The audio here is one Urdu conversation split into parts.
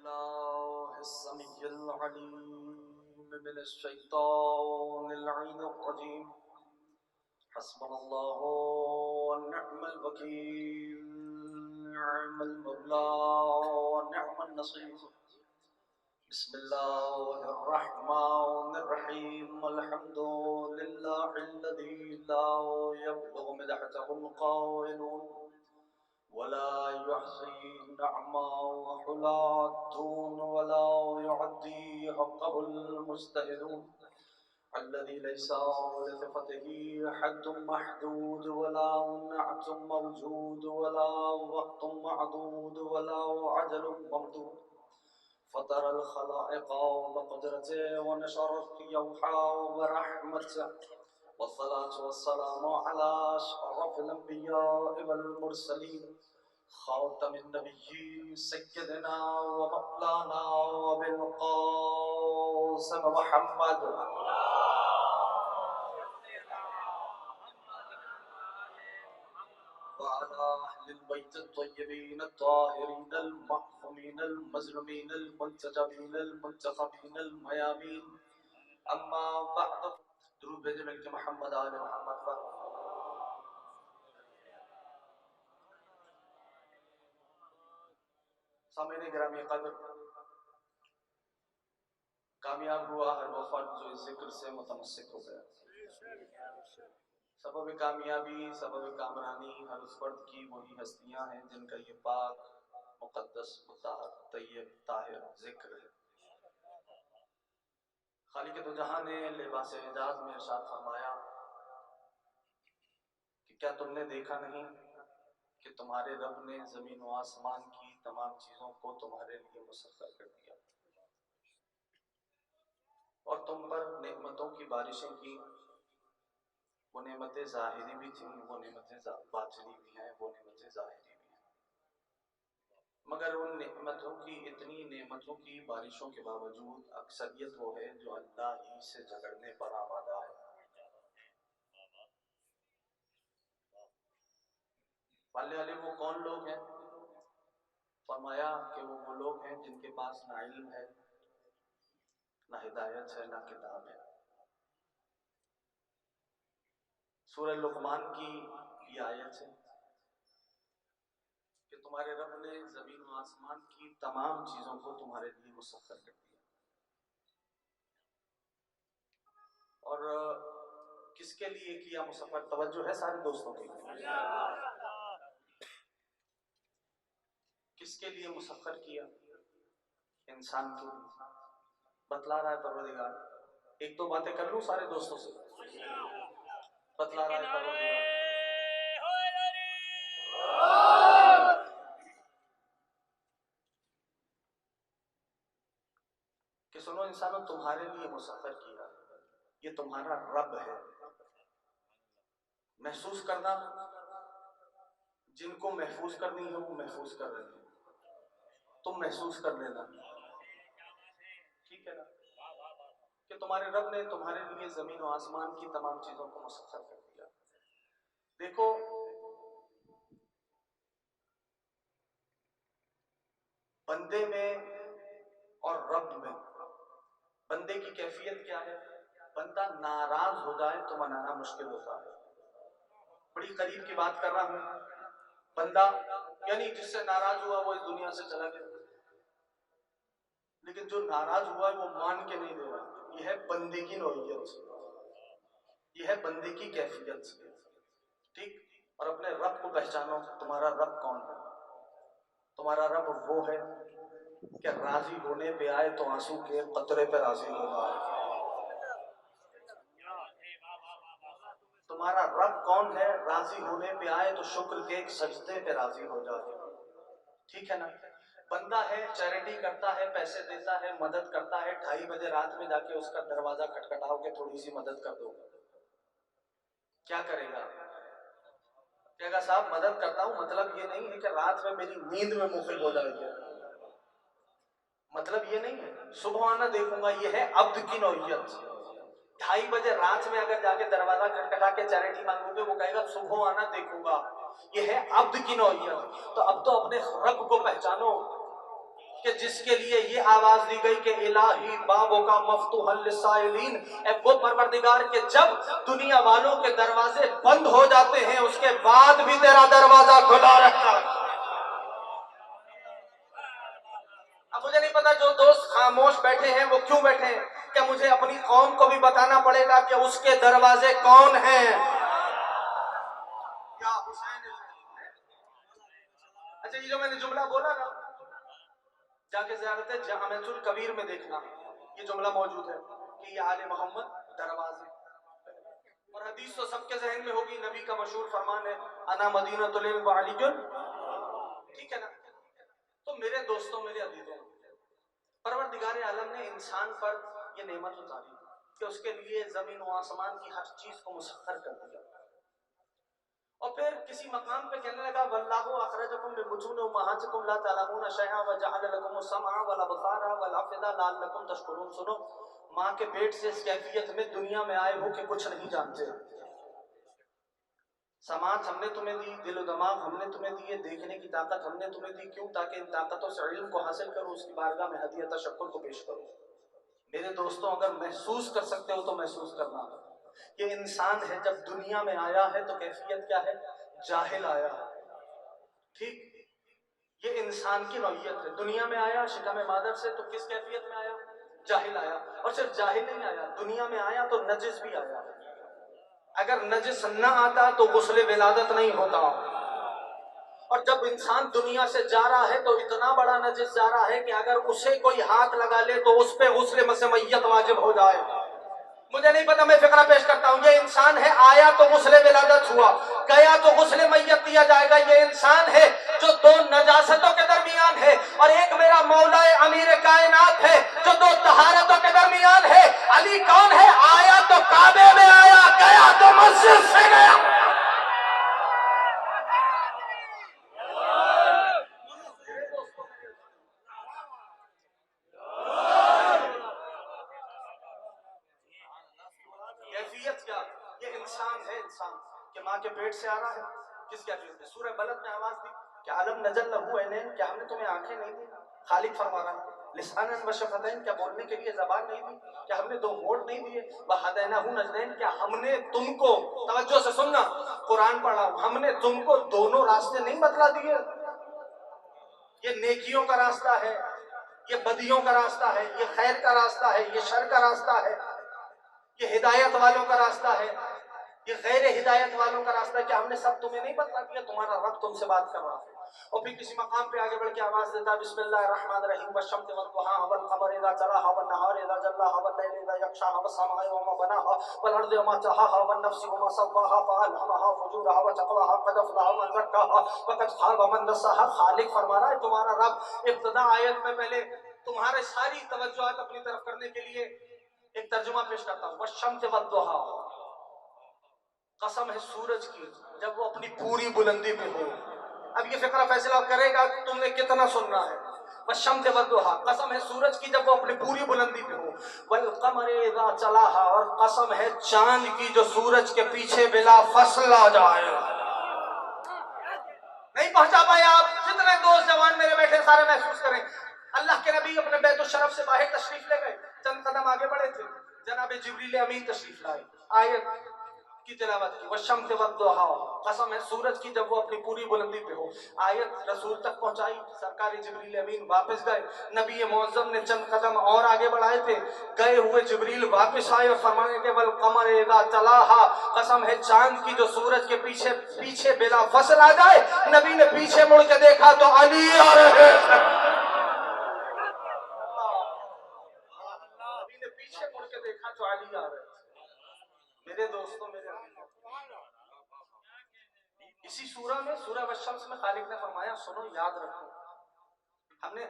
بالله السميع العليم من الشيطان اللعين الرجيم. حسبنا الله ونعم الوكيل، نعم المولى ونعم النصير. بسم الله الرحمن الرحيم. الحمد لله الذي لا يبلغ مدحته القائلون ولا يحصي نعمه لا دون ولا يعدي حقه المجتهدون، الذي ليس لصفته حد محدود ولا نعت موجود ولا وقت معدود ولا عجل ممدود. فطر الخلائق بقدرته ونشر يوحى برحمته، والصلاة والسلام على أشرف الأنبياء والمرسلين، خاتم النبيين سيدنا ومولانا وابن القاسم محمد وعلى أهل البيت الطيبين الطاهرين المعصومين المظلومين المنتجبين المنتخبين الميامين. أما بعد، درود بھیجے ملک محمد آل محمد پر. سامعین گرامی قدر، کامیاب ہوا ہر وہ فرد جو اس ذکر سے متمسک ہو گیا. سبب کامیابی، سبب کامرانی ہر اس فرد کی وہی ہستیاں ہیں جن کا یہ پاک مقدس مطہر طیب طاہر ذکر ہے. خالق دو جہاں نے لباس اعجاز میں ارشاد فرمایا کہ کیا تم نے دیکھا نہیں کہ تمہارے رب نے زمین و آسمان کی تمام چیزوں کو تمہارے لیے مسخر کر دیا اور تم پر نعمتوں کی بارشیں کی. وہ نعمتیں ظاہری بھی تھیں، وہ نعمتیں باطنی بھی ہیں، وہ نعمتیں ظاہری بھی ہیں. مگر ان نعمتوں کی، اتنی نعمتوں کی بارشوں کے باوجود اکثریت وہ ہے جو اللہ ہی سے جھگڑنے پر آمادہ ہے. پالنے والے وہ کون لوگ ہیں؟ فرمایا کہ وہ لوگ ہیں جن کے پاس نہ علم ہے، نہ ہدایت ہے، نہ کتاب ہے. سورہ لقمان کی یہ آیت ہے کہ تمہارے رب نے زمین و آسمان کی تمام چیزوں کو تمہارے لیے مسخر کر دیا. اور کس کے لیے کیا مسخر؟ توجہ ہے سارے دوستوں کے لیے. کس کے لیے مسخر کیا؟ انسان کے لیے. بتلا رہا ہے پروردگار. ایک دو باتیں کر لوں سارے دوستوں سے. بتلا رہا ہے پروردگار کہ سنو انسانوں، تمہارے لیے مسخر کیا. یہ تمہارا رب ہے. محسوس کرنا، جن کو محفوظ کرنی ہے وہ محفوظ کر رہے ہیں. تم محسوس کر لینا، ٹھیک ہے نا، کہ تمہارے رب نے تمہارے لیے زمین و آسمان کی تمام چیزوں کو مسخر کر دیا. دیکھو، بندے میں اور رب میں بندے کی کیفیت کیا ہے؟ بندہ ناراض ہو جائے تو منانا مشکل ہوتا ہے. بڑی قریب کی بات کر رہا ہوں. بندہ یعنی جس سے ناراض ہوا وہ اس دنیا سے چلا گیا، لیکن جو ناراض ہوا ہے وہ مان کے نہیں دے رہا. یہ ہے بندے کی نوعیت، یہ ہے بندے کی کیفیت. ٹھیک. اور اپنے رب کو پہچانو. تمہارا رب کون ہے؟ تمہارا رب وہ ہے کہ راضی ہونے پہ آئے تو آنسو کے قطرے پہ راضی ہو جائے. تمہارا رب کون ہے؟ راضی ہونے پہ آئے تو شکر کے ایک سجدے پہ راضی ہو جائے. ٹھیک ہے نا. بندہ ہے، چیریٹی کرتا ہے، پیسے دیتا ہے، مدد کرتا ہے. 2:30 بجے رات میں جا کے اس کا دروازہ کھٹکھٹاؤ کہ تھوڑی سی مدد کر دو. کیا کرے گا؟ کہے گا صاحب مدد کرتا ہوں، مطلب یہ نہیں ہے کہ رات میں میری نیند میں مفید ہو جائے گی. مطلب یہ نہیں ہے. صبح آنا دیکھوں گا. یہ ہے عبد کی نوعیت. 2:30 بجے رات میں اگر جا کے دروازہ کھٹکھٹا کے چیریٹی مانگو گے، وہ کہے گا صبح آنا دیکھوں گا. یہ ہے عبد کی نوعیت. تو اب تو اپنے رب کو پہچانو کہ جس کے لیے یہ آواز دی گئی کہ الہی بابوں کا مفتوح للسائلین، اے وہ پروردگار کہ جب دنیا والوں کے دروازے بند ہو جاتے ہیں اس کے بعد بھی تیرا دروازہ کھلا رہتا ہے۔ اب مجھے نہیں پتا جو دوست خاموش بیٹھے ہیں وہ کیوں بیٹھے ہیں، کہ مجھے اپنی قوم کو بھی بتانا پڑے گا کہ اس کے دروازے کون ہیں۔ کیا حسین؟ اچھا یہ جو میں نے جملہ بولا نا، جا کے زیارت جامعۃ الکبیر میں دیکھنا، یہ جملہ موجود ہے کہ یہ آل محمد دروازے، اور حدیث تو سب کے ذہن میں ہوگی، نبی کا مشہور فرمان ہے انا مدینۃ العلم وعلی، ٹھیک ہے نا؟ تو میرے دوستوں، میرے عزیزوں، پروردگار عالم نے انسان پر یہ نعمت اتاری کہ اس کے لیے زمین و آسمان کی ہر چیز کو مسخر کر دیا، اور پھر کسی مقام پہ کہنے لگا واللہ اخرجکم من بطون امہاتکم لا تعلمون شیئا وجعل لکم السمع والابصار والافئدہ لعلکم تشکرون۔ سنو، ماں کے پیٹ سے اس کیفیت میں دنیا میں آئے ہو کہ کچھ نہیں جانتے، سماعت ہم نے تمہیں دی، دل و دماغ ہم نے تمہیں دیے، دیکھنے کی طاقت ہم نے تمہیں دی، کیوں؟ تاکہ ان طاقتوں سے علم کو حاصل کرو، اس کی بارگاہ میں ہدیہ تشکر کو پیش کرو۔ میرے دوستوں، اگر محسوس کر سکتے ہو تو محسوس کرنا، یہ انسان ہے جب دنیا میں آیا ہے تو کیفیت کیا ہے؟ جاہل آیا ہے، ٹھیک؟ یہ انسان کی نوعیت ہے، دنیا میں آیا شکم مادر سے تو کس کیفیت میں آیا؟ جاہل آیا، اور صرف جاہل نہیں آیا، دنیا میں آیا تو نجس بھی آیا۔ اگر نجس نہ آتا تو غسل ولادت نہیں ہوتا، اور جب انسان دنیا سے جا رہا ہے تو اتنا بڑا نجس جا رہا ہے کہ اگر اسے کوئی ہاتھ لگا لے تو اس پہ غسل مسمیت واجب ہو جائے۔ مجھے نہیں پتا، میں فقرہ پیش کرتا ہوں۔ یہ انسان ہے، آیا تو غسل ولادت ہوا، گیا تو غسل میت دیا جائے گا۔ یہ انسان ہے جو دو نجاستوں کے درمیان ہے، اور ایک میرا مولا امیر کائنات ہے جو دو طہارتوں کے درمیان ہے۔ علی کون ہے؟ آیا تو کعبے میں آیا، گیا تو مسجد سے گیا۔ کیفیت کیا؟ یہ انسان ہے، انسان کہ ماں کے پیٹ سے آ رہا ہے، کس کیفیت میں؟ سورہ بلد میں آواز دی کہ عالم نجل لہو عینین، کیا ہم نے تمہیں آنکھیں نہیں دی؟ خالق فرما رہا ہے لسانن و شفتین، کیا بولنے کے لیے زبان نہیں دی؟ کیا ہم نے دو ہونٹ نہیں دیے؟ وہدیناہ النجدین، کیا ہم نے تم کو، توجہ سے سننا، قرآن پڑھ رہا ہوں، ہم نے تم کو دونوں راستے نہیں بتلا دیے؟ یہ نیکیوں کا راستہ ہے، یہ بدیوں کا راستہ ہے، یہ خیر کا راستہ ہے، یہ شر کا راستہ ہے، یہ ہدایت والوں کا راستہ ہے، یہ غیر ہدایت والوں کا راستہ ہے۔ کیا ہم نے سب تمہیں نہیں بتلا دیا؟ تمہارا رب تم سے بات کر رہا ہے، اور پھر کسی مقام پہ آگے بڑھ کے آواز دیتا ہے بسم اللہ الرحمن الرحیم والشمس والضحاها والقمر اذا تلاها والنهار اذا جلاها والليل اذا يغشاها والسماء وما بناها والارض وما طحاها والنفس وما سواها فالهمها فجورها وتقواها قد افلح من زكاها وقد خاب من دساها۔ خالق فرما رہا ہے تمہارا رب، ابتدا آیت میں پہلے تمہارے ساری توجہات اپنی طرف کرنے کے لیے ایک ترجمہ پیش کرتا ہوں، والشمس والضحاها، قسم ہے سورج کی جب وہ اپنی پوری بلندی پہ ہو۔ اب یہ فقرہ فیصلہ کرے گا تم نے کتنا سننا ہے۔ والشمس والضحیٰ، قسم ہے سورج کی جب وہ اپنی پوری بلندی پہ ہو۔ والقمر اذا چلاہا، اور قسم ہے چاند کی جو سورج کے پیچھے بلا فصل آ جائے۔ نہیں پہنچا پائے آپ؟ جتنے دوست جوان میرے بیٹھے سارے محسوس کریں۔ اللہ کے نبی اپنے بیت الشرف سے باہر تشریف لے گئے، چند قدم آگے بڑھے تھے، جناب جبریل امین تشریف لائے، آیت کی تلاوت کی والشمس والضحیٰ، قسم ہے سورج کی جب وہ اپنی پوری بلندی پہ ہو۔ آیت رسول تک پہنچائی، سرکار جبریل امین واپس گئے، نبی معظم نے چند قدم اور آگے بڑھائے تھے، گئے ہوئے جبریل واپس آئے اور فرمانے کے والقمر اذا تلاہا، قسم ہے چاند کی جو سورج کے پیچھے بلا فصل آ جائے۔ نبی نے پیچھے مڑ کے دیکھا تو علی آ رہے تھے، نبی نے پیچھے مڑ کے دیکھا تو علی آ رہے تھے۔ میرے دوستوں، میرے اسی سورہ میں، سورہ والشمس میں خالق نے فرمایا سنو یاد رکھو، ہم نے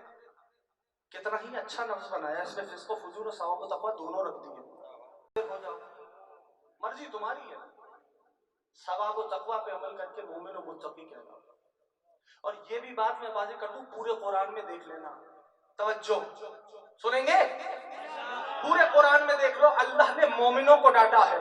کتنا ہی اچھا لفظ بنایا، اس میں فسق و فجور و ثواب و تقویٰ دونوں رکھ دیے، ہو جاؤ مرضی تمہاری ہے، ثواب و تقویٰ پہ عمل کر کے مومن و متقی کہنا۔ اور یہ بھی بات میں واضح کر دوں، پورے قرآن میں دیکھ لینا، توجہ سنیں گے، پورے قرآن میں دیکھ لو اللہ نے مومنوں کو ڈانٹا ہے۔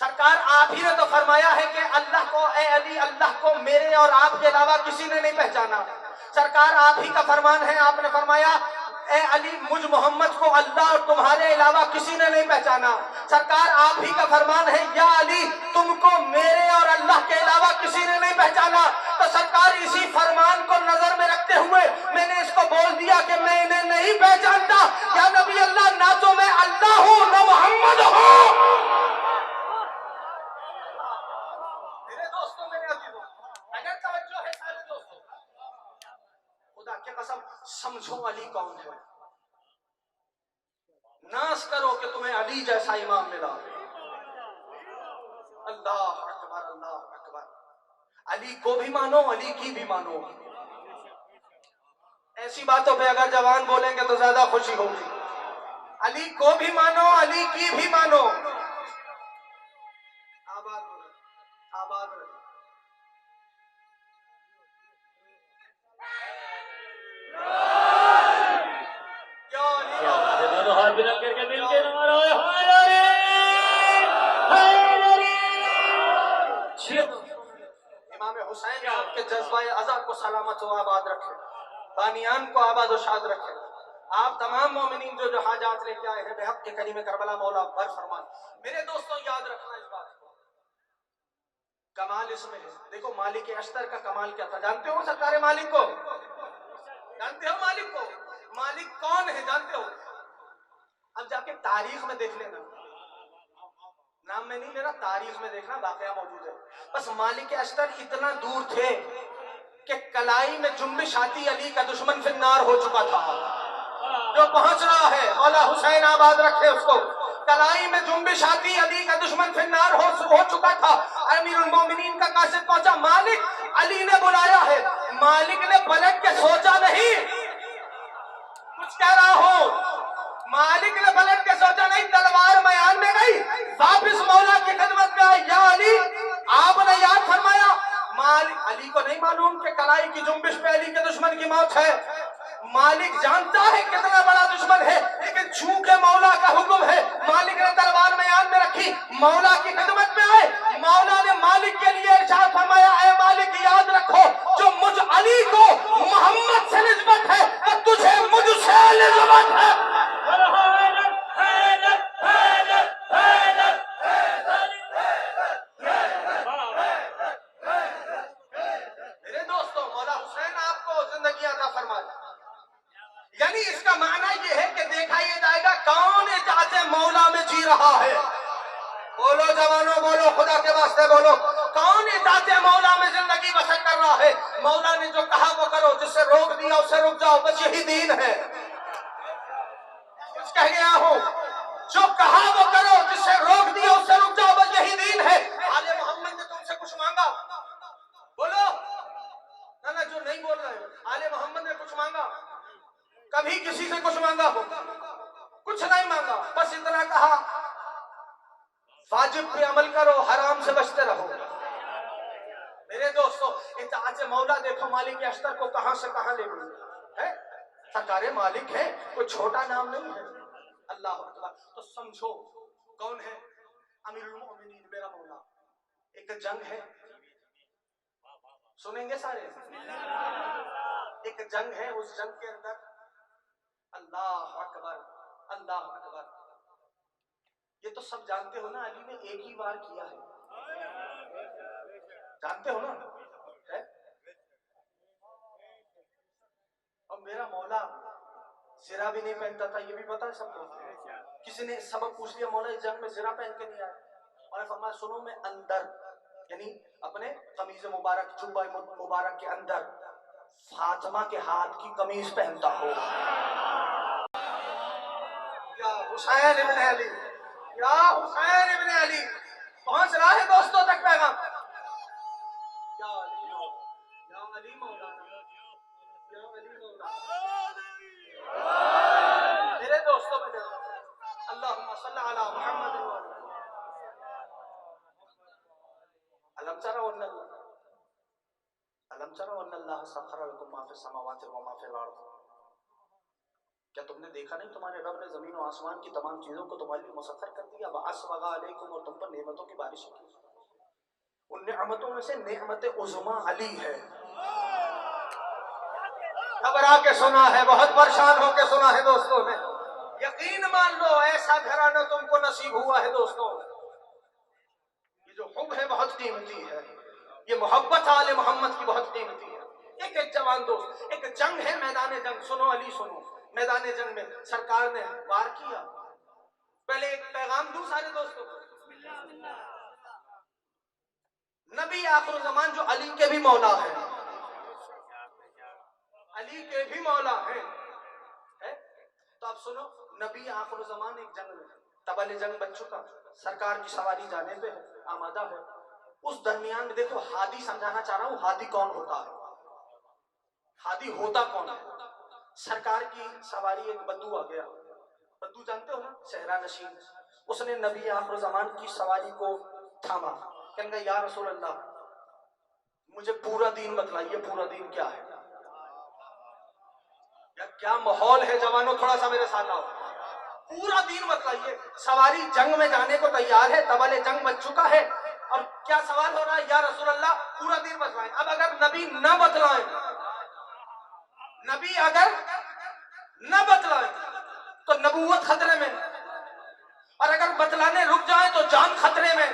سرکار آپ ہی نے تو فرمایا ہے کہ اللہ کو اے علی اللہ کو میرے اور آپ کے علاوہ کسی نے نہیں پہچانا. سرکار آپ ہی کا فرمان ہے, آپ نے فرمایا اے علی مجھ محمد کو اللہ اور تمہارے علاوہ کسی نے نہیں پہچانا. سرکار آپ ہی کا فرمان ہے یا علی تم کو میرے اور اللہ کے علاوہ کسی نے نہیں پہچانا. تو سرکار اسی فرمان کو نظر میں رکھتے ہوئے میں نے اس کو بول دیا کہ میں انہیں نہیں پہچانتا. یا نبی اللہ نہ تو میں اللہ ہوں نہ محمد ہوں. میرے دوستوں میرے عزیزوں اگر توجہ ہے سارے دوستوں, خدا کی قسم سمجھو علی کون ہے. ناز کرو کہ تمہیں علی جیسا امام ملا. اللہ اکبر اللہ اکبر. علی کو بھی مانو علی کی بھی مانو. ایسی باتوں پہ اگر جوان بولیں گے تو زیادہ خوشی ہوگی. علی کو بھی مانو علی کی بھی مانو. آباد آباد امام حسین آپ کے جذبہ عزا کو سلامت و آباد رکھے, بانیان کو آباد و شاد رکھے. آپ تمام مومنین جو جو حاجات لے کے آئے ہیں بحق کے کلیم کربلا مولا بر فرمان. میرے دوستوں یاد رکھنا اس بات کو, کمال اس میں ہے. دیکھو مالک اشتر کا کمال کیا تھا, جانتے ہو سرکار مالک کو؟ جانتے ہو مالک کو؟ مالک کون ہے جانتے ہو؟ اب جا کے تاریخ میں دیکھ لینا, نام میں نہیں لینا, تاریخ میں دیکھنا واقعہ موجود ہے. بس مالک اشتر اتنا دور تھے کہ کلائی میں جنبش آتی علی کا دشمن فی النار ہو چکا تھا. جو پہنچ رہا ہے مولا حسین آباد رکھے اس کو, کلائی میں جنبش آتی علی کا دشمن فی النار ہو چکا تھا. امیر المومنین کا قاصد پہنچا, مالک علی نے بلایا ہے. مالک نے پلٹ کے سوچا نہیں, کچھ کہہ رہا ہوں, مالک نے پلٹ کے سوچا نہیں, تلوار میان میں گئی, واپس مولا کی خدمت میں آئی. یا علی آپ نے یاد فرمایا, مالک علی کو نہیں معلوم کہ کلائی کی جنبش پہ علی کے دشمن کی موت ہے. مالک جانتا ہے کتنا بڑا دشمن ہے, لیکن چونکہ مولا کا حکم ہے مالک نے تلوار میان میں رکھی, مولا کی خدمت میں آئے. مولا نے مالک کے لیے ارشاد فرمایا اے مالک یاد رکھو جو مجھ علی کو محمد سے نسبت ہے تو تجھے مجھ سے نسبت ہے. میرے دوستوں مولا حسین آپ کو زندگی عطا فرمائے. یعنی اس کا معنی یہ ہے کہ دیکھا یہ جائے گا کون اطاعت مولا میں جی رہا ہے. بولو جوانوں بولو, خدا کے واسطے بولو, کون اطاعت مولا میں زندگی بسر کر رہا ہے. مولا نے جو کہا وہ کرو, جس سے روک دیا اسے رک جاؤ, بس یہی دین ہے. کچھ کہہ گیا ہوں, جو کہا وہ کرو, جس سے روک دیا اسے رک جاؤ, بس یہی دین ہے. آل محمد نے تم سے کچھ مانگا, بولو نہ جو نہیں بول رہے, آل محمد نے کچھ مانگا؟ کبھی کسی سے کچھ مانگا ہو؟ کچھ نہیں مانگا, بس اتنا کہا واجب پہ عمل کرو, حرام سے بچتے رہو. میرے دوستو اطاعت مولا دیکھو مالک اشتر کو کہاں سے کہاں لے گئے. سرکار مالک ہے, کوئی چھوٹا نام نہیں ہے. اللہ اکبر. تو سمجھو کون ہے امیر المومنین میرا مولا. ایک جنگ ہے, سنیں گے سارے, ایک جنگ ہے, اس جنگ کے اندر اللہ اکبر اللہ اکبر. یہ تو سب جانتے ہو نا, علی نے ایک ہی بار کیا ہے, جانتے ہو نا. اور میرا مولا زرہ بھی نہیں پہنتا تھا, یہ بھی پتا ہے سب کو. کسی نے سبب پوچھ لیا مولا اس جنگ میں زرہ پہن کے نہیں آئے, اور فرمایا سنو میں اندر یعنی اپنے قمیض مبارک جبہ مبارک کے اندر فاطمہ کے ہاتھ کی قمیض پہنتا ہوں. یا حسین ابن علی, یا حسین ابن علی. پہنچ رہا ہے دوستوں تک پیغام. یا علی مولا, یا علی مولا. میرے دوستوں میں اللہم صلی علی محمد علم ترون اللہ سخر لکم ما فی السماوات و ما فی الارض. کیا تم نے دیکھا نہیں تمہارے رب نے زمین و آسمان کی تمام چیزوں کو تمہارے لیے مسخر کر دیا، وَأَسْبَغَ عَلَيْكُمْ، اور تم پر نعمتوں کی بارش کی۔ ان نعمتوں میں سے نعمت عظمیٰ علی ہے۔ گھبرا کے سنا ہے، بہت پریشان ہو کے سنا ہے دوستوں نے، یقین مان لو ایسا گھرانہ تم کو نصیب ہوا ہے دوستوں۔ یہ جو حب ہے بہت قیمتی ہے، یہ محبت آل محمد کی بہت قیمتی ہے۔ ایک جوان دوست، ایک جنگ ہے، میدان جنگ، سنو علی سنو، میدان جنگ میں سرکار نے وار کیا۔ پہلے ایک پیغام دوں سارے دوستوں کو، نبی آخر زمان جو علی کے بھی مولا ہے، علی کے بھی مولا ہے، تو اب سنو، نبی آخر زمان ایک جنگ میں، تبل جنگ بن چکا، سرکار کی سواری جانے پہ آمادہ ہے۔ اس درمیان میں دیکھو، ہادی سمجھانا چاہ رہا ہوں، ہادی کون ہوتا ہے، ہادی ہوتا کون ہے؟ سرکار کی سواری ایک بدو آ گیا، بدو جانتے ہو نا، صحرا نشین، اس نے نبی آخر زمان کی سواری کو تھاما، کہنے گا یا رسول اللہ مجھے پورا دین بتلائیے، پورا دین کیا ہے؟ یا کیا ماحول ہے جوانوں، تھوڑا سا میرے ساتھ آؤ، پورا دین بتلائیے۔ سواری جنگ میں جانے کو تیار ہے، تبل جنگ بچ چکا ہے، اور کیا سوال ہو رہا ہے؟ یا رسول اللہ پورا دین بتلائیں۔ اب اگر نبی نہ بتلائیں، نبی اگر نہ بتلائیں تو نبوت خطرے میں، اور اگر بتلانے رک جائیں تو جان خطرے میں،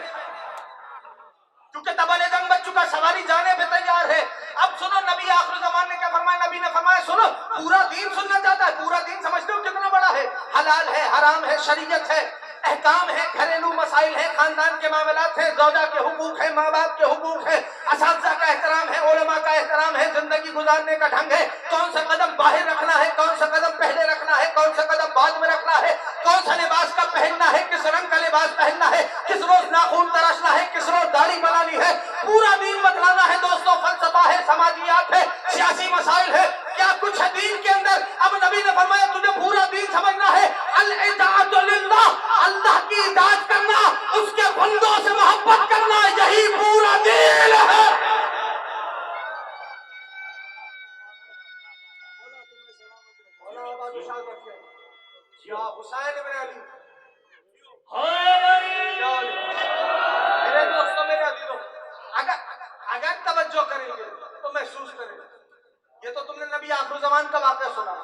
کیونکہ تبل جنگ بچ چکا، سواری جانے پہ تیار ہے۔ اب سنو نبی آخر زمان نے کیا فرمایا، نبی نے فرمایا سنو، پورا دین سننا چاہتا ہے، پورا دین سمجھتے ہو کتنا بڑا ہے، حلال ہے، حرام ہے، شریعت ہے، احکام ہے، گھریلو مسائل ہیں، خاندان کے معاملات ہیں، زوجہ کے حقوق ہیں، ماں باپ کے حقوق ہیں، اساتذہ کا احترام ہے، علماء کا احترام ہے، زندگی گزارنے کا ڈھنگ ہے، کون سا قدم باہر رکھنا ہے، کون سا قدم پہلے رکھنا ہے، کون سا قدم بعد میں رکھنا ہے، کون سا لباس کا پہننا ہے، کس رنگ کا لباس پہننا ہے، کس روز ناخن تراشنا ہے، کس روز داڑھی بنانی ہے، پورا دین بتلانا ہے دوستوں۔ فلسفہ ہے، سماجیات ہے، سیاسی مسائل ہے، کیا کچھ ہے دین کے اندر۔ اب نبی نے فرمایا تجھے پورا دین سمجھنا ہے، الاطاعت للہ، اللہ کی اطاعت کرنا، اس کے بندوں سے محبت کرنا، یہی پورا دین ہے۔ یا حسین ابن علی، میرے دوستوں، میرے عزیزوں، اگر توجہ کریں گے تو محسوس کریں گے، یہ تو تم نے نبی آخر زمان کا واقعہ سنا،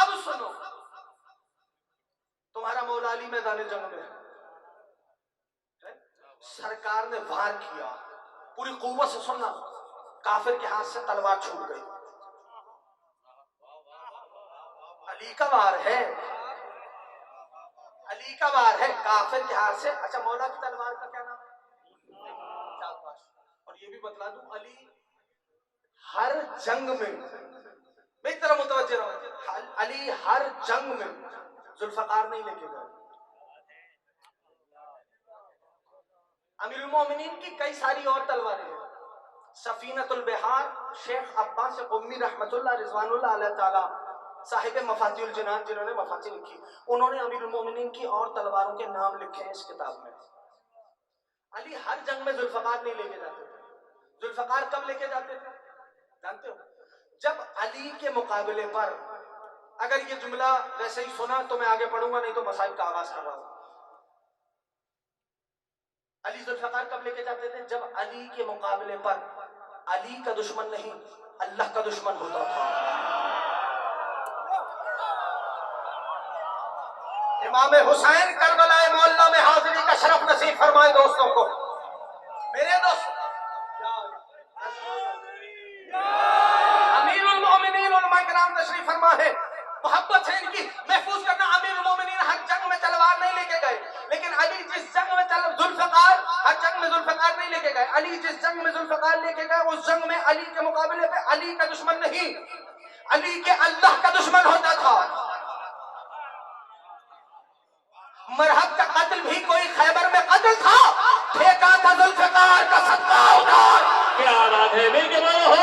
اب سنو، تمہارا مولا علی میدان جنگ میں ہے، سرکار نے وار کیا، پوری قوت سے سننا، کافر کے ہاتھ سے تلوار چھوٹ گئی، علی کا وار ہے، علی کا وار ہے، کافر کے ہاتھ سے۔ اچھا مولا کی تلوار کا کیا نام ہے؟ اور یہ بھی بتلا دوں، علی ہر جنگ میں، میری طرح متوجہ رہو، علی ہر جنگ میں ذوالفقار نہیں لے کے گئے۔ امیر المومنین کی کئی ساری اور تلواریں ہیں، سفینۃ البحار، شیخ عباس قمی رحمت اللہ رضوان اللہ علیہ تعالی، صاحب مفاتیح الجنان، جنہوں نے مفاتیح لکھی، انہوں نے امیر المومنین کی اور تلواروں کے نام لکھے ہیں اس کتاب میں۔ علی ہر جنگ میں ذوالفقار نہیں لے کے جاتے تھے۔ ذوالفقار کب لے کے جاتے تھے جانتے ہو؟ جب علی کے مقابلے پر، اگر یہ جملہ ویسے ہی سنا تو میں آگے پڑھوں گا، نہیں تو مسائل کا آغاز کر رہا ہوں۔ علی ذوالفقار کب لے کے جاتے تھے؟ جب علی کے مقابلے پر علی کا دشمن نہیں، اللہ کا دشمن ہوتا تھا۔ امام حسین کربلا معلیٰ میں حاضری کا شرف نصیب فرمائے دوستوں کو۔ میرے دوست، امیر المومنین علماء کرام تشریف فرما ہے، محبت ہے ان کی، محفوظ کرنا۔ امیر المومنین ہر جنگ میں تلوار نہیں لے کے گئے، لیکن علی جس جنگ میں ذوالفقار، ہر جنگ میں ذوالفقار نہیں لے کے گئے، علی جس جنگ میں ذوالفقار لے کے گئے، اس جنگ میں علی کے مقابلے پہ علی کا دشمن نہیں، علی کے اللہ کا دشمن ہوتا تھا۔ مرحب کا قتل بھی کوئی خیبر میں قتل تھا، ٹھیکا تھا ذوالفقار کا صدقہ ادھار۔ کیا بات ہے، مل کے بولو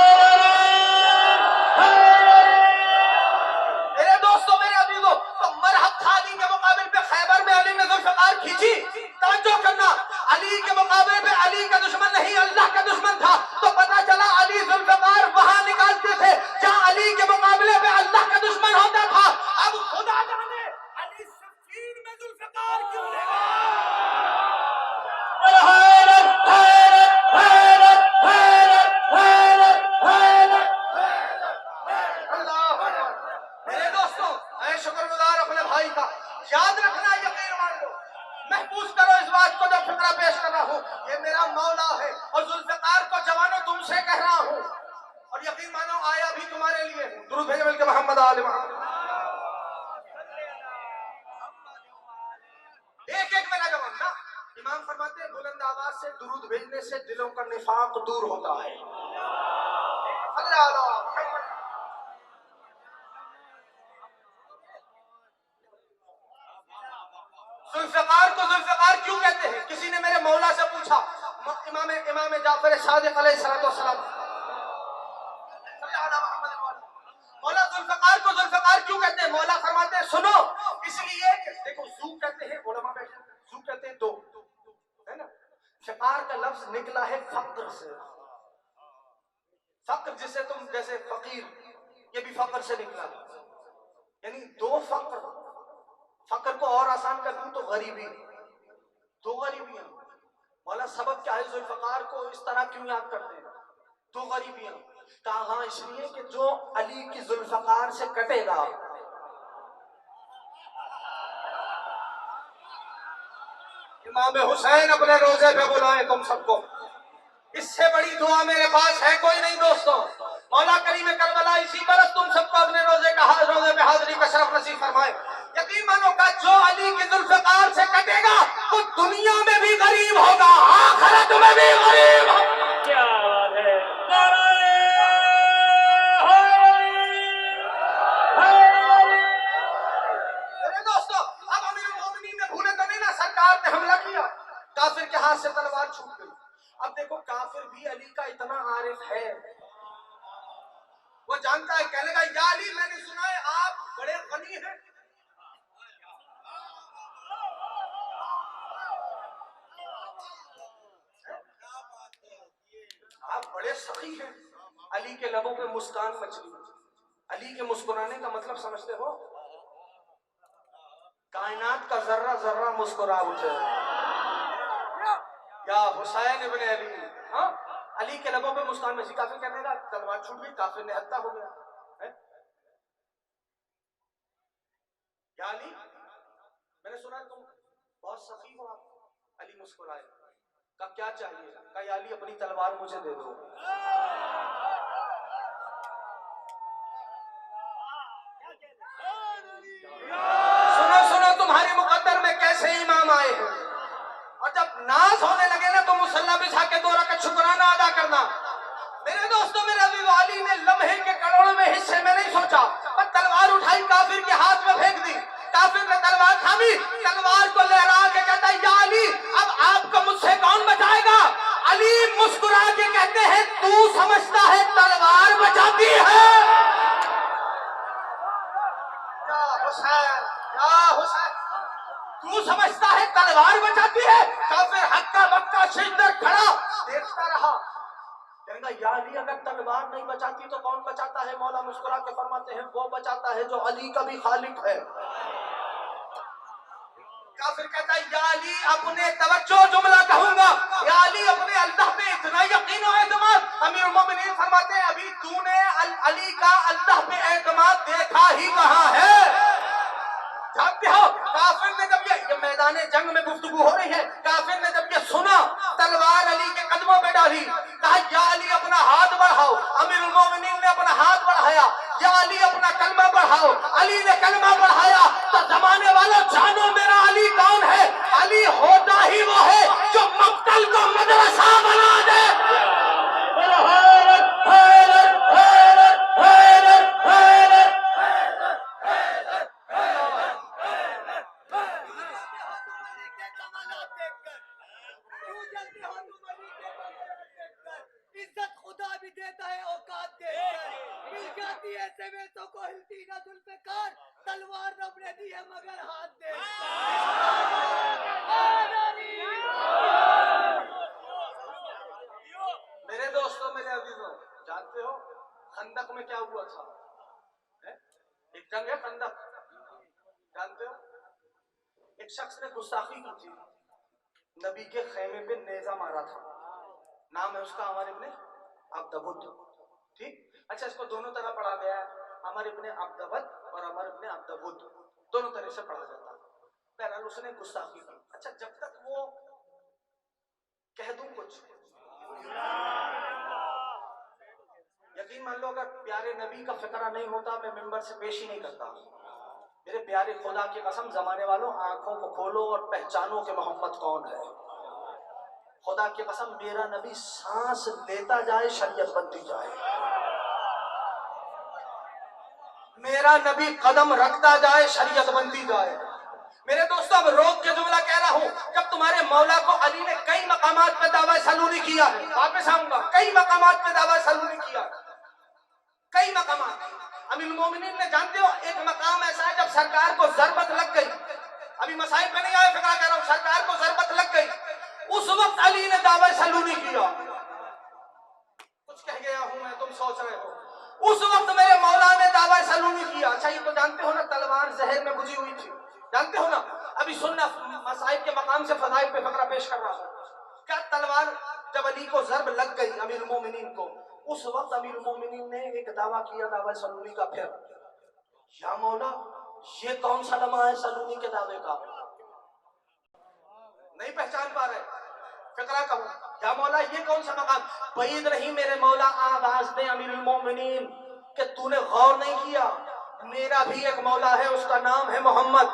میرے دوستوں، میرے عزیزوں، تو مرحب تھا علی کے مقابل پہ خیبر میں علی نے ذوالفقار کھینچی۔ توجہ کرنا، علی کے مقابلے پہ علی کا دشمن نہیں، اللہ کا دشمن تھا، تو پتا چلا علی ذوالفقار وہاں نکالتے تھے جہاں علی کے مقابلے پہ اللہ کا دشمن ہوتا تھا۔ اب محفوظ کرو اس بات کو جو فقرہ پیش کر رہا ہوں، یہ میرا مولا ہے اور ذوالفقار کو جوانوں تم سے کہہ رہا ہوں، اور یقین مانو آیا بھی تمہارے لیے ہوں۔ درود بھیجو مل کے محمد آل محمد۔ ایک ایک میں لگا ہوں نا۔ امام فرماتے ہیں بلند آواز سے درود بھیجنے سے دلوں کا نفاق دور ہوتا ہے۔ اللہ اللہ محمد۔ ذوالفقار کو ذوالفقار کیوں کہتے ہیں؟ کسی نے میرے مولا سے پوچھا، امام جعفر صادق علیہ السلام، مولا ذوالفقار کو ذوالفقار کیوں کہتے ہیں؟ مولا فرماتے ہیں سنو، اس لیے کہ دیکھو ذو کہتے ہیں، علماء بیٹھے ذو کہتے ہیں دو، ہے نا؟ فقار کا لفظ نکلا ہے فقر سے، فقر جسے تم جیسے فقیر، یہ بھی فقر سے نکلا، یعنی دو فقر۔ فقر کو اور آسان کر دوں تو غریبی، دو غریبیاں۔ مولا سبب کیا ہے ذوالفقار کو اس طرح کیوں یاد کرتے ہیں؟ دو غریبیاں۔ کہا ہاں اس لیے کہ جو علی کی ذوالفقار سے کٹے گا، امام حسین اپنے روزے پہ بلائیں تم سب کو، اس سے بڑی دعا میرے پاس ہے کوئی نہیں دوستوں۔ مولا کریم کربلا اسی برس تم سب کو اپنے روزے پہ حاضری کا شرف نصیب فرمائے۔ یقین مانو کہ جو علی کی ذوالفقار سے کٹے گا وہ دنیا میں بھی غریب ہوگا، آخرت میں بھی غریب ہوگا۔ کیا بات ہے! میرے دوستو، اب امیر المومنین نے بھولے تو نہیں نا، سرکار نے حملہ کیا، کافر کے ہاتھ سے تلوار چھوٹ گئی۔ اب دیکھو کافر بھی علی کا اتنا عارف ہے، وہ جانتا ہے، کہنے گا یا علی میں نے سنا ہے آپ بڑے غنی ہیں، آپ بڑے سخی ہیں۔ علی کے لبوں پہ مسکان مچلی، علی کے مسکرانے کا مطلب سمجھتے ہو؟ کائنات کا ذرہ ذرہ مسکرا اٹھے، یا حسین ابن علی۔ ہاں علی کے لبوں پہ مسکان مچلی، کافر کہنے گا تلوار چھوٹ گئی، کافر نہتا ہو گیا۔ یا علی میں نے سنا ہے تم بہت سخی ہو، آپ علی مسکرائے، کہا کیا چاہیے؟ کہا یا علی اپنی تلوار مجھے دے دو۔ سنو تمہاری مقدر میں کیسے امام آئے ہیں، اور جب ناز ہونے لگے نا تو مصلی بچھا کے 2 رکعت شکرانہ ادا کرنا۔ میرے دوستوں، میرے عزیز، علی نے لمحے کے کروڑویں حصے میں نہیں سوچا، پر تلوار اٹھائی کافر کے ہاتھ میں پھینک دی، کافر نے تلوار تھامی، تلوار کو لہرا کے کہتا ہے یا علی اب آپ کو مجھ سے کون بچائے گا؟ علی مسکرا کے کہتے ہیں تو سمجھتا ہے تلوار بچاتی ہے؟ یا حسین، یا حسین، تو سمجھتا ہے تلوار بچاتی ہے؟ کافر ہکا بکا شدر کھڑا دیکھتا رہا، کہنے گا یا علی اگر تلوار نہیں بچاتی تو کون بچاتا ہے؟ مولا مسکرا کے فرماتے ہیں وہ بچاتا ہے جو علی کا بھی خالق ہے۔ کافر کہتا ہے یا علی اپنے توجہ جملہ کہوں گا، یا علی اپنے اللہ پہ اتنا یقین و اعتماد۔ امیر المومنین فرماتے ہیں ابھی تو نے علی کا اللہ پہ اعتماد دیکھا ہی کہاں ہے؟ جانتے ہو کافر نے جب یہ میدان جنگ میں گفتگو ہو رہی ہے، کافر نے جب یہ سنا تلوار علی کے قدموں پہ ڈالی، کہا یا علی اپنا ہاتھ بڑھاؤ۔ امیر المومنین نے اپنا ہاتھ بڑھایا، یا علی اپنا کلمہ بڑھاؤ۔ علی نے کلمہ بڑھایا تو زمانے والوں جانو میرا علی کون ہے؟ علی ہوتا ہی وہ ہے جو مقتل کو مدرسہ بنا دے۔ عزت خدا بھی دیتا ہے، اوقات دیتا ہے، مل جاتی ہے ایسے میں تو کو ہلتی نہ ذوالفقار، تلوار رب نے دی ہے مگر ہاتھ دے۔ میرے دوستوں، میرے عزیزوں، جانتے ہو خندق میں کیا ہوا تھا؟ ایک جنگ ہے خندق، جانتے ہو؟ ایک شخص نے گستاخی کی تھی، نبی کے خیمے پہ نیزہ مارا تھا، نام ہے اس کا عمر ابن عبدود، ٹھیک؟ اچھا اس کو دونوں طرح پڑھا گیا ہے، عمر ابن عبدود اور عمر ابن عبدود، دونوں طرح سے پڑھا جاتا ہے۔ بہرحال اس نے گستاخی کی، اچھا جب تک وہ کہہ دوں کچھ، یقین مان لو اگر پیارے نبی کا فقرہ نہیں ہوتا میں ممبر سے پیش ہی نہیں کرتا. میرے پیارے خدا کی قسم، زمانے والوں آنکھوں کو کھولو اور پہچانو کہ محمد کون ہے. خدا کی قسم میرا نبی سانس لیتا جائے شریعت بنتی جائے، میرا نبی قدم رکھتا جائے شریعت بنتی جائے. میرے دوستوں اب روک کے جملہ کہہ رہا ہوں، جب تمہارے مولا کو علی نے کئی مقامات پہ دعویٰ سلوری کیا ہے، واپس آؤں گا، کئی مقامات پہ دعویٰ سلوری کیا، کئی مقامات. امیر المومنین نے جانتے ہو ایک مقام ایسا ہے جب سرکار کو ضربت لگ گئی، ابھی مسائل پہ نہیں آئے، فقرہ کہہ رہا ہوں، سرکار کو ضربت لگ گئی، اس وقت علی نے دعویٰ سلوری کیا. کچھ کہہ گیا ہوں میں، تم سوچ رہے ہو. اس وقت میرے مولا نے دعویٰ سلوری کیا. اچھا یہ تو جانتے ہو نا تلوار زہر میں بجھی ہوئی تھی، جانتے ہو نا. ابھی سننا، مسائل کے مقام سے فضائل پہ فقرہ پیش کر رہا ہوں. کیا تلوار جب علی کو ضرب لگ گئی امیر المومنین کو، اس وقت امیر المومنین نے ایک دعویٰ کیا دعویٰ سلوری کا. پھر یا مولا یہ کون سا لمحہ ہے سلوری کے دعوے کا؟ نہیں پہچان پا رہے، فقرہ کہوں یا مولا یہ کون سا مقام؟ بعید نہیں میرے مولا آواز دیں امیر المومنین کہ تو نے غور نہیں کیا، میرا بھی ایک مولا ہے، اس کا نام ہے محمد.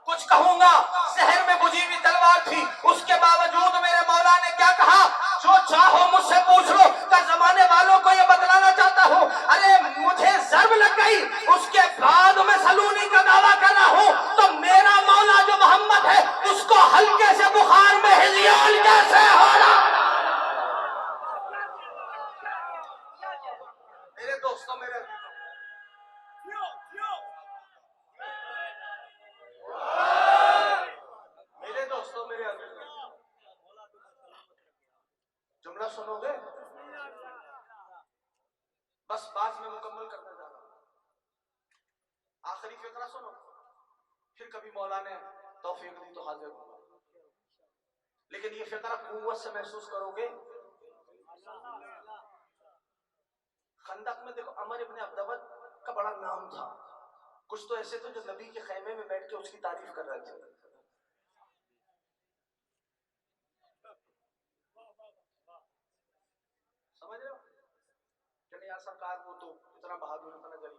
کچھ کہوں گا، زہر میں بجھی ہوئی تلوار تھی، اس کے باوجود میرے مولا نے کیا کہا؟ جو چاہو مجھ سے پوچھ لو. کہ زمانے والوں کو یہ بتلانا چاہتا ہوں، ارے مجھے ضرب لگ گئی، اس کے بعد میں سلوری کا دعویٰ کر رہا ہوں، تو میرا مولا جو محمد ہے اس کو ہلکے سے بخار میں ہلیال کیسے ہو رہا؟ میرے دوستوں میرے جملہ سنو گے؟ بس بات میں مکمل کرنا جا رہا ہوں. آخری فقرہ سنو، پھر کبھی مولا نے توفیق دی تو حاضر ہوں. لیکن یہ فقرہ قوت سے محسوس کرو گے. خندق میں دیکھو عمر ابن عبدود کا بڑا نام تھا. کچھ تو ایسے تھے جو نبی کے خیمے میں بیٹھ کے اس کی تعریف کر رہے تھے. سمجھ رہے ہو کہ نہیں؟ یار سرکار وہ تو اتنا بہادر، اتنا غریب.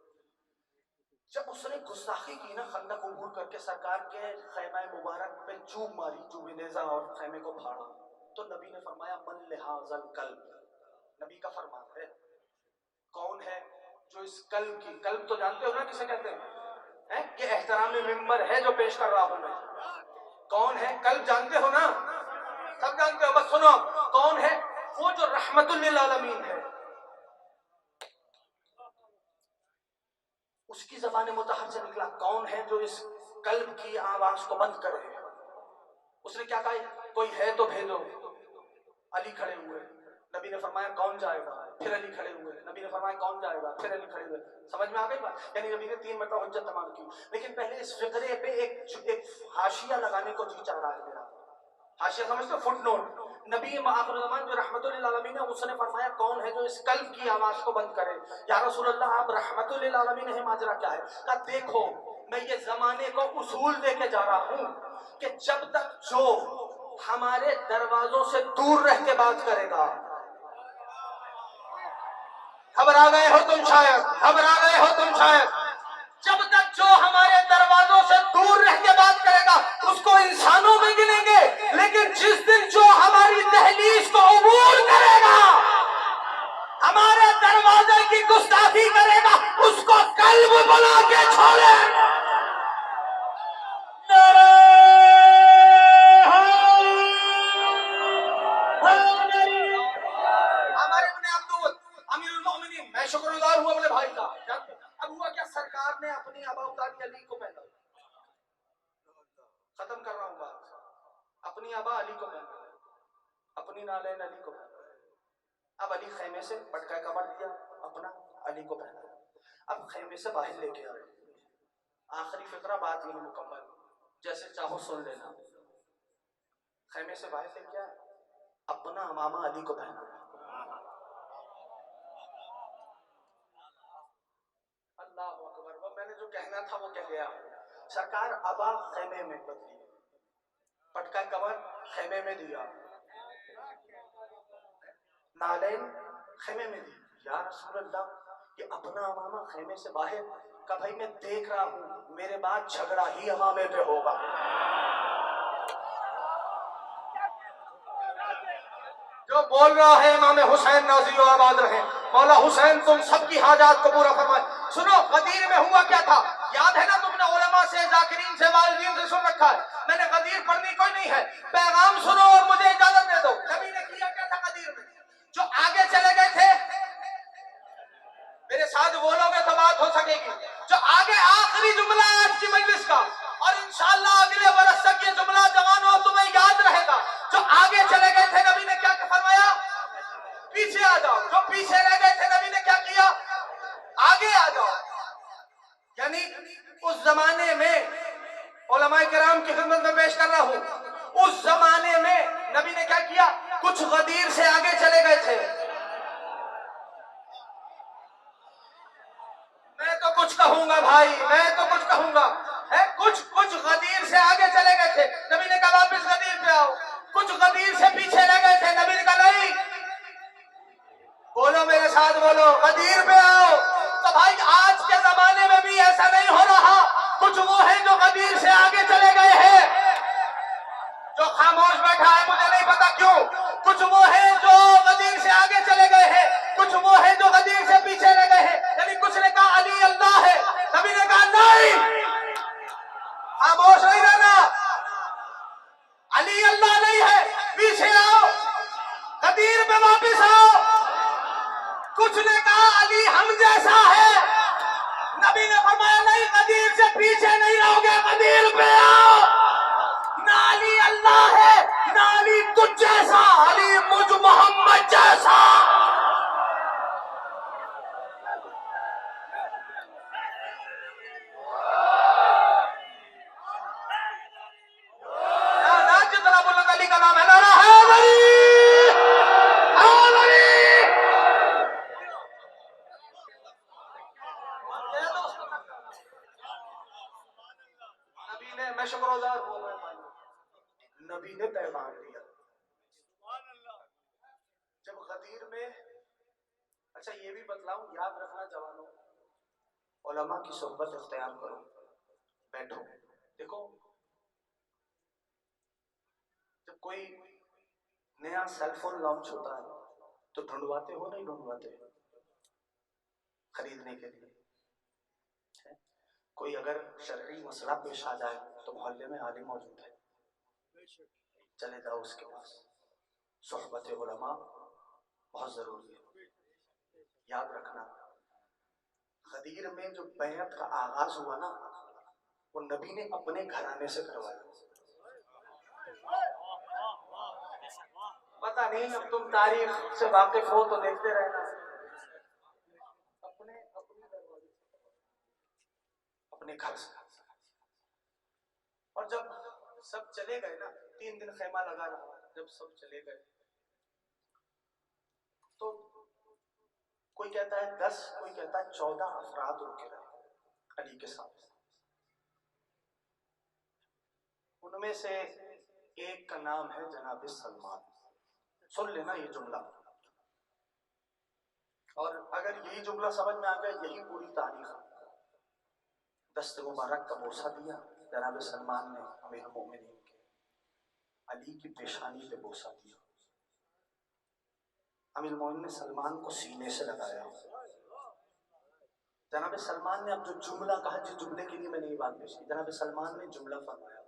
جب اس نے گستاخی کی نا، خندق عبور کر کے سرکار کے خیمہ مبارک پہ چوب ماری، چوب نیزہ، اور خیمے کو پھاڑا، تو نبی نے فرمایا من لہذا القلب. نبی کا فرمان ہے. کون ہے جو اس قلب کی، قلب تو جانتے ہو نا کسے کہتے ہیں، کہ احترام ممبر ہے جو پیش کر رہا ہوں میں. کون ہے قلب؟ جانتے ہو نا، سب جانتے ہو. بس سنو، کون ہے وہ جو رحمت للعالمین ہے. اس کی زبان مطہر سے نکلا کون ہے جو اس قلب کی آواز کو بند کرے. اس نے کیا کہا؟ کوئی ہے تو بھیجو. علی کھڑے ہوئے، نبی نے فرمایا کون جائے گا؟ پھر علی کھڑے ہوئے، نبی نے فرمایا کون جائے گا؟ پھر علی کھڑے ہوئے. سمجھ میں آ گئی بات؟ یعنی نبی نے 3 مرتبہ حجت تمام کی. لیکن پہلے اس فقرے پہ ایک حاشیہ لگانے کو جی چاہ رہا ہے میرا. حاشیہ سمجھتے ہو؟ Fit note. نبی آخر زمان جو رحمت للعالمین ہے، اس نے فرمایا کون ہے جو اس قلب کی آواز کو بند کرے. یا رسول اللہ آپ رحمت للعالمین ہے، ماجرا کیا ہے؟ کہا دیکھو میں یہ زمانے کو اصول دے کے جا رہا ہوں کہ جب تک جو ہمارے دروازوں سے دور رہ کے بات کرے گا. گھبرا گئے ہو تم شاید، گھبرا گئے ہو تم شاید. جب تک جو ہمارے دروازوں سے دور رہ کے بات کرے گا اس کو انسانوں میں گنیں گے، لیکن جس دن جو ہماری دہلیز کو عبور کرے گا، ہمارے دروازے کی گستاخی کرے گا، اس کو قلب بنا کے چھوڑے. ہمارے ابن عبدود امیر المومنین، میں شکر گزار ہوں اپنے بھائی کا. اب ہوا کیا؟ سرکار نے اپنی ابا اتاری علی کو پہنا. ختم کر رہا ہوں بات. اپنی ابا علی کو پہنا، اپنی نالین علی کو پہنا. اب علی خیمے سے پٹکا کمر دیا، اپنا علی کو پہنا. اب خیمے سے باہر لے کے آئے. آخری فقرہ بات یہی مکمل، جیسے چاہو سن لینا. خیمے سے باہر لے کے آئے، اپنا امامہ علی کو پہنا. اللہ اکبر. وہ میں نے جو کہنا تھا وہ کہہ گیا. سرکار ابا خیمے میں بدلی، کا کور خیمے میں دیا, نالین خیمے میں دی. یا رسول اللہ, یہ اپنا امامہ خیمے سے باہر, کہ بھائی میں دیکھ رہا ہوں میرے بعد جھگڑا ہی امامے پہ ہوگا. جو بول رہا ہے امام حسین نازی و آباد رہے, مولا حسین تم سب کی حاجات کو پورا فرمائے. سنو غدیر میں ہوا کیا تھا, یاد ہے نا تم نے علماء سے, ذاکرین سے, والدین سے سن رکھا ہے. میں نے غدیر پڑھنی کوئی نہیں ہے, پیغام سنو اور مجھے اجازت دے دو. نبی نے کیا کیا تھا غدیر میں؟ جو آگے چلے گئے تھے, میرے ساتھ بولو گے تو بات ہو سکے گی. جو آگے آخری جملہ آج کی مجلس کا, اور انشاءاللہ اگلے برس تک یہ جملہ جوانوں تمہیں یاد رہے گا. جو آگے چلے گئے تھے نبی نے کیا فرمایا, پیچھے آ جاؤ. جو پیچھے رہ گئے تھے نبی نے کیا کیا, آگے آ جاؤ. یعنی اس زمانے میں, علماء کرام کی خدمت میں پیش کر رہا ہوں, اس زمانے میں نبی نے کیا کیا, کچھ غدیر سے آگے چلے گئے تھے. میں تو کچھ کہوں گا بھائی, میں تو کچھ کہوں گا. کچھ غدیر سے آگے چلے گئے تھے, نبی نے کہا واپس غدیر پہ آؤ. کچھ غدیر سے پیچھے رہ گئے تھے, نبی نے کہا نہیں, بولو میرے ساتھ بولو, غدیر پہ آؤ. تو بھائی آج کے زمانے میں بھی ایسا نہیں ہو رہا. کچھ وہ ہیں جو غدیر سے آگے چلے گئے ہیں, جو خاموش بیٹھا ہے مجھے نہیں پتا کیوں. کچھ وہ ہیں جو غدیر سے آگے چلے گئے ہیں, کچھ وہ ہیں جو غدیر سے پیچھے رہ گئے ہیں. یعنی کچھ نے کہا علی اللہ ہے, نبی نے کہا نہیں, خاموش نہیں رہنا, علی اللہ نہیں ہے, پیچھے آؤ, غدیر پہ واپس آؤ. کچھ نے کہا علی ہم جیسا ہے, نبی نے فرمایا نہیں, غدیر سے پیچھے نہیں رہو گے, غدیر پہ آؤ. نہ علی اللہ ہے, نہ علی تجھ جیسا, علی مجھ محمد جیسا. جتنا بلند علی کا نام ہے, نعرہ حیدری, حیدری. نبی نے, میں شکر گزار ہوں, نبی نے پیغام دیا. جب غدیر میں, اچھا یہ بھی بتلاؤں, یاد رکھنا جوانوں, علماء کی صحبت اختیار کرو, بیٹھو. دیکھو جب کوئی نیا سیل فون لانچ ہوتا ہے تو ڈھونڈواتے ہو نہیں ڈھونڈواتے خریدنے کے لیے. کوئی اگر شرعی مسئلہ پیش آ جائے تو محلے میں عالم موجود ہے, چلے جاؤ اس کے پاس. صحبت علماء بہت ضروری ہے. یاد رکھنا, غدیر میں جو بیعت کا آغاز ہوا نا, وہ نبی نے اپنے گھرانے سے کروایا. پتہ نہیں, اب تم تاریخ سے واقف ہو تو دیکھتے رہنا. اپنے گھر سے. اور جب سب چلے گئے نا, 3 دن خیمہ لگا رہا, جب سب چلے گئے تو کوئی کہتا ہے 10, کوئی کہتا ہے 14 افراد رکے رہے علی کے ساتھ. ان میں سے ایک کا نام ہے جناب سلمان. سن لینا یہ جملہ, اور اگر یہی جملہ سمجھ میں آ گیا, یہی پوری تاریخ. دست مبارک کا بوسہ دیا جناب سلمان نے امیر المومنین کے, علی کی پیشانی پہ بوسہ دیا. امیر المومنین نے سلمان کو سینے سے لگایا. جناب سلمان نے اب جو جملہ کہا, جس جملے کے لیے میں نے یہ بات پیش کی, جناب سلمان نے جملہ فرمایا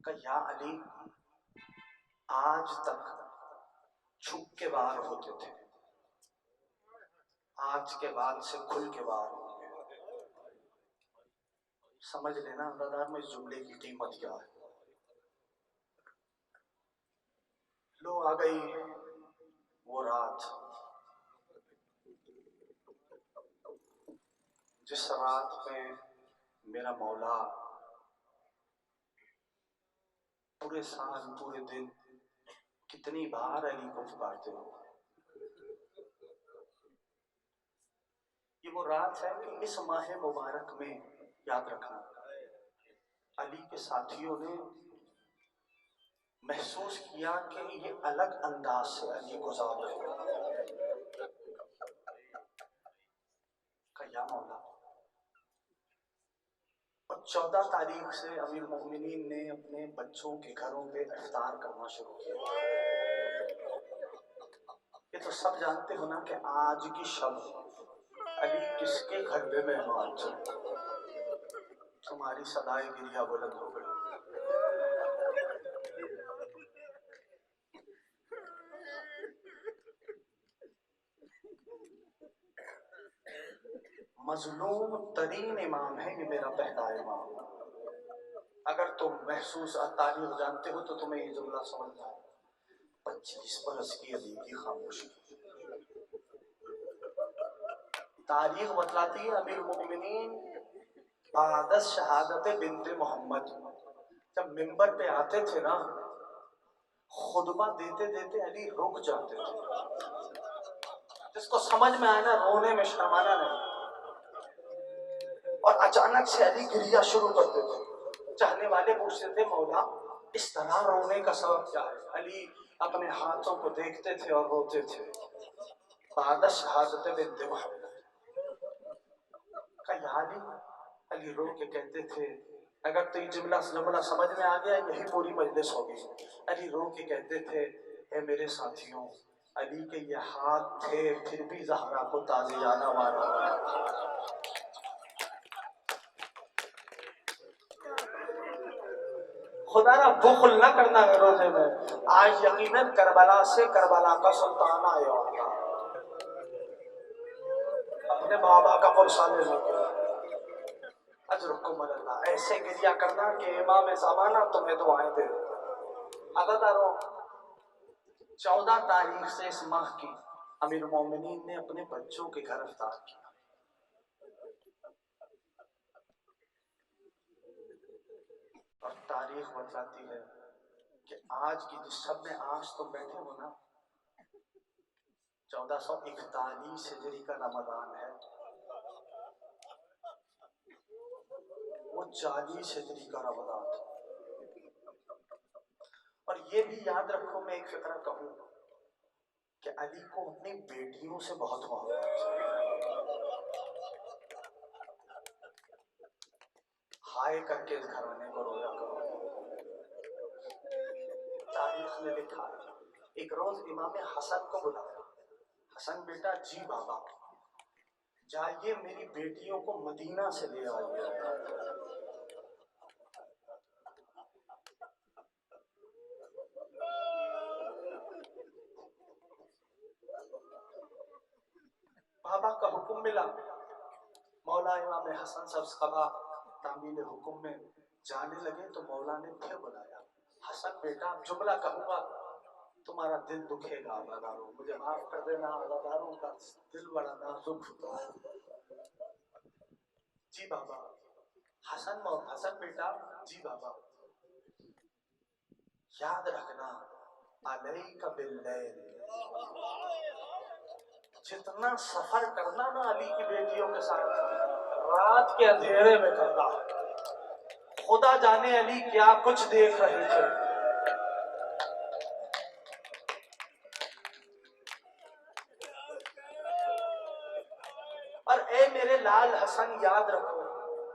کہ یا علی, آج تک چھپ کے باہر ہوتے تھے, آج کے بعد سے کھل کے باہر ہوں گے. سمجھ لینا اندازار میں اس جملے کی قیمت کیا ہے. لو آ گئی وہ رات, جس رات میں میرا مولا پورے سال پورے دن کتنی بار علی کو پکارتے ہو. یہ وہ رات ہے کہ اس ماہ مبارک میں, یاد رکھنا, علی کے ساتھیوں نے محسوس کیا کہ یہ الگ انداز سے علی گزار رہے کہ یا مولا. اور 14 تاریخ سے امیر المومنین نے اپنے بچوں کے گھروں پہ افطار کرنا شروع کیا. یہ تو سب جانتے ہو نا کہ آج کی شب علی کس کے گھر پہ مہمان تھے. تمہاری صدائے گریہ بلند ہو گئی. مظلوم ترین امام ہے یہ میرا پہلا امام. اگر تم محسوس تاریخ جانتے ہو تو تمہیں یہ جملہ سمجھنا ہے. 25 برس کی علی کی خاموشی. تاریخ بتلاتی ہے امیر المومنین بعد شہادت بنت محمد جب ممبر پہ آتے تھے نا خطبہ دیتے دیتے علی رک جاتے تھے. جس کو سمجھ میں آئے نا رونے میں شرمانا نہیں. اور اچانک سے علی گریہ شروع کرتے تھے. چاہنے والے پوچھتے تھے مولا اس طرح رونے کا سبب کیا ہے. علی اپنے ہاتھوں کو دیکھتے تھے اور روتے تھے. بعد شہادت بنت محمد کا یاد علی رو کے کہتے تھے. اگر تو یہ جملہ سمجھ میں آ گیا یہی پوری مجلس ہوگی. علی رو کے کہتے تھے اے میرے ساتھیوں علی کے یہ ہاتھ تھے پھر بھی زہرا کو تازیانہ مارا. خدا را بخل نہ کرنا ہے روزے میں. آج یقیناً کربلا سے کربلا کا سلطان آیا ہوگا. اپنے بابا کا پرسہ لے لو. اجرکم اللہ. ایسے گریہ کرنا کہ امام زمانہ تمہیں دعائیں دے. عزیزانو 14 تاریخ سے اس ماہ کی امیر المومنین نے اپنے بچوں کے گھر افطار کیا. اور تاریخ بتلاتی ہے کہ آج کی جس شب میں آج تم بیٹھے ہو نا 1441 ہجری کا رمضان ہے. وہ 40 ہجری کا رمضان تھا. اور یہ بھی یاد رکھو میں ایک فقرہ کہوں کہ علی کو اپنی بیٹیوں سے بہت محبت تھی. ہائے کر کے اس گھرانے کو رویا کرو. تاریخ میں لکھا ہے ایک روز امام حسن کو بلایا. حسن بیٹا جی بابا جائیے میری بیٹیوں کو مدینہ سے لے آئیے. بابا کا حکم ملا. مولا امام حسن سبزقبا تعمیل حکم میں جانے لگے تو مولا نے پھر بلایا. حسن بیٹا جملہ کہوں گا تمہارا دل دکھے گا. عزاداروں مجھے معاف کر دینا. عزاداروں کا دل بڑا نازک ہوتا ہے. جی بابا. حسن بیٹا جی بابا یاد رکھنا علیک باللیل. جتنا سفر کرنا نا علی کی بیٹیوں کے ساتھ رات کے اندھیرے میں کرنا. خدا جانے علی کیا کچھ دیکھ رہے تھے. اور اے میرے لال حسن یاد رکھو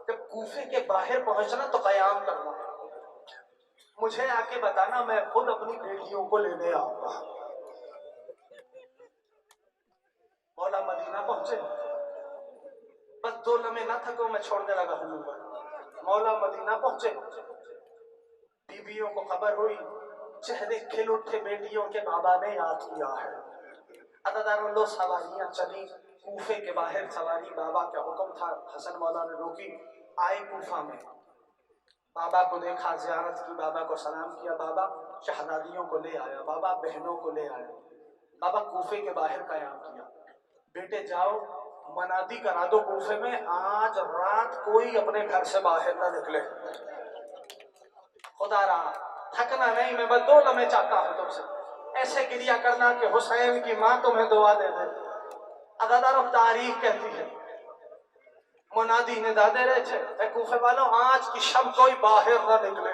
جب کوفے کے باہر پہنچنا تو قیام کرنا. مجھے آ کے بتانا میں خود اپنی بیٹیوں کو لینے آؤں گا. مولا مدینہ پہنچے. بس 2 لمحے نہ تھکو میں چھوڑنے لگا ہوں. مولا مدینہ پہنچے. بیویوں کو خبر ہوئی. چہرے کھل اٹھے. بیٹیوں کے بابا نے یاد کیا ہے. عزاداروں لو سواریاں چلی. کوفے کے باہر سواری بابا کا حکم تھا. حسن مولا نے روکی. آئے کوفہ میں. بابا کو دیکھا. زیارت کی. بابا کو سلام کیا. بابا شہزادیوں کو لے آیا. بابا بہنوں کو لے آیا. بابا کوفے کے باہر قیام کیا. بیٹے جاؤ منادی کرا دو کوفے میں آج رات کوئی اپنے گھر سے باہر نہ نکلے. خدا را تھکنا نہیں. میں بس 2 لمحے چاہتا ہوں تم سے. ایسے گریہ کرنا کہ حسین کی ماں تمہیں دعا دے دے. عزاداروں تاریخ کہتی ہے منادی ندا دے رہے تھے اے کوفے والوں آج کی شب کوئی باہر نہ نکلے.